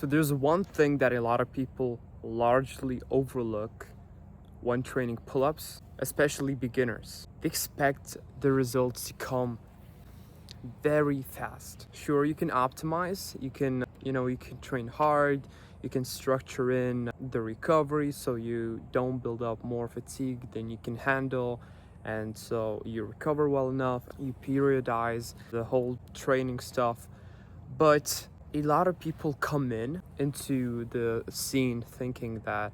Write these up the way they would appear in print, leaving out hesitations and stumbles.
So there's one thing that a lot of people largely overlook when training pull-ups, especially beginners. They expect the results to come very fast. Sure, you can optimize, you can train hard, you can structure in the recovery so you don't build up more fatigue than you can handle, and so you recover well enough, you periodize the whole training stuff. But a lot of people come into the scene thinking that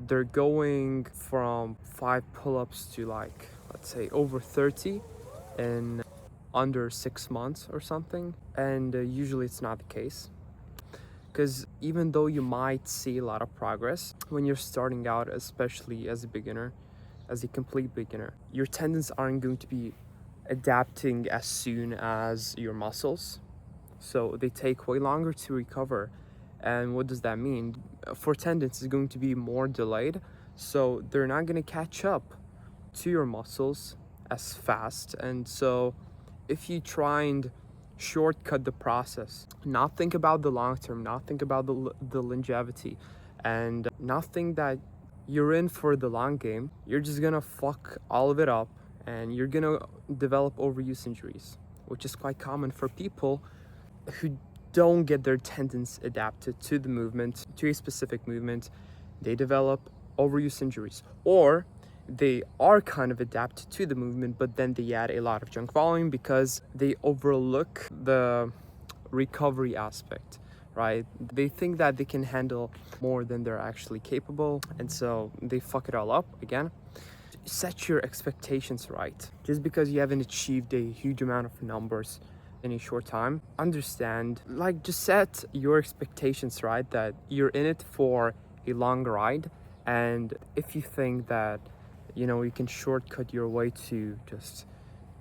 they're going from 5 pull-ups to, like, let's say over 30 in under 6 months or something, and usually it's not the case, because even though you might see a lot of progress when you're starting out, especially as a beginner, as a complete beginner, your tendons aren't going to be adapting as soon as your muscles, so they take way longer to recover. And what does that mean? For tendons, it's going to be more delayed, so they're not going to catch up to your muscles as fast. And so if you try and shortcut the process, not think about the long term, not think about the longevity, and not think that you're in for the long game, you're just gonna fuck all of it up, and you're gonna develop overuse injuries, which is quite common for people who don't get their tendons adapted to the movement, to a specific movement. They develop overuse injuries, or they are kind of adapted to the movement, but then they add a lot of junk volume because they overlook the recovery aspect, right? They think that they can handle more than they're actually capable, and so they fuck it all up again. Set your expectations right. Just because you haven't achieved a huge amount of numbers in a short time, understand, like, just set your expectations right, that you're in it for a long ride. And if you think that you can shortcut your way to just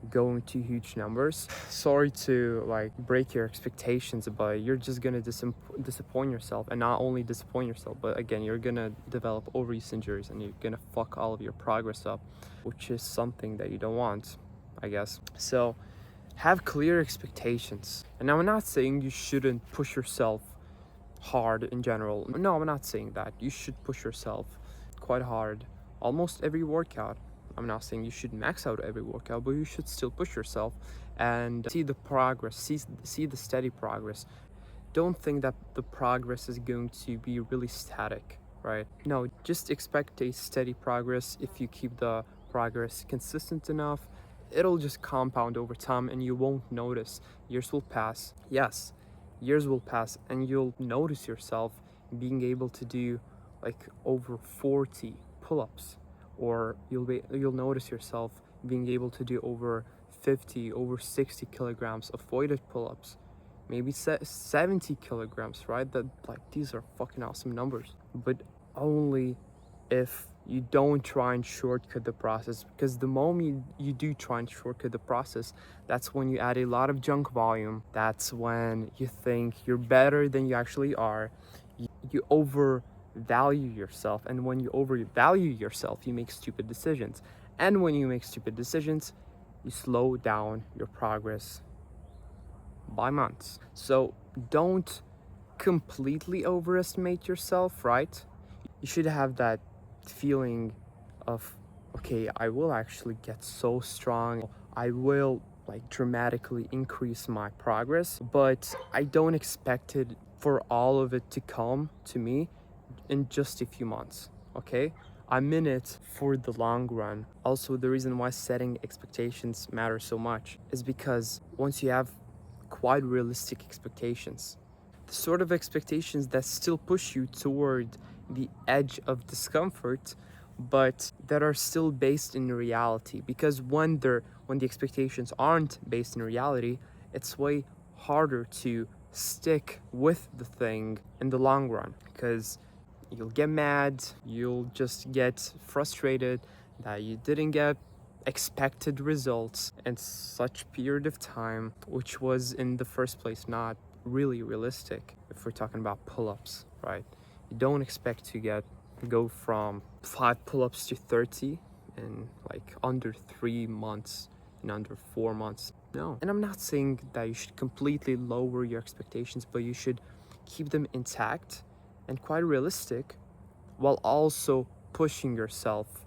going to huge numbers, sorry to, like, break your expectations, but you're just gonna disappoint yourself. And not only disappoint yourself, but again, you're gonna develop overuse injuries, and you're gonna fuck all of your progress up, which is something that you don't want, I guess. So have clear expectations. And I'm not saying you shouldn't push yourself hard in general. No, I'm not saying that. You should push yourself quite hard almost every workout. I'm not saying you should max out every workout, but you should still push yourself and see the progress, see the steady progress. Don't think that the progress is going to be really static, right? No, just expect a steady progress. If you keep the progress consistent enough, it'll just compound over time, and you won't notice. Years will pass. Yes, years will pass, and you'll notice yourself being able to do, like, over 40 pull-ups, or you'll notice yourself being able to do over 50, over 60 kilograms of weighted pull-ups, maybe 70 kilograms, right? That, like, these are fucking awesome numbers, but only if you don't try and shortcut the process. Because the moment you do try and shortcut the process, that's when you add a lot of junk volume. That's when you think you're better than you actually are. You overvalue yourself, and when you overvalue yourself, you make stupid decisions. And when you make stupid decisions, you slow down your progress by months. So don't completely overestimate yourself, right? You should have that feeling of, okay, I will actually get so strong, I will, like, dramatically increase my progress, but I don't expect it for all of it to come to me in just a few months. Okay, I'm in it for the long run. Also, the reason why setting expectations matter so much is because once you have quite realistic expectations, the sort of expectations that still push you toward the edge of discomfort, but that are still based in reality. Because when the expectations aren't based in reality, it's way harder to stick with the thing in the long run, because you'll get mad, you'll just get frustrated that you didn't get expected results in such period of time, which was in the first place not really realistic. If we're talking about pull-ups, right? You don't expect to go from 5 pull-ups to 30 in, like, under 3 months, in under 4 months. No. And I'm not saying that you should completely lower your expectations, but you should keep them intact and quite realistic, while also pushing yourself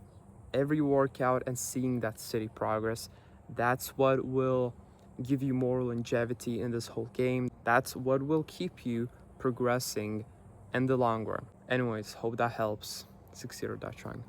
every workout and seeing that steady progress. That's what will give you more longevity in this whole game. That's what will keep you progressing in the long run. Anyways, hope that helps. Succeed or die trying.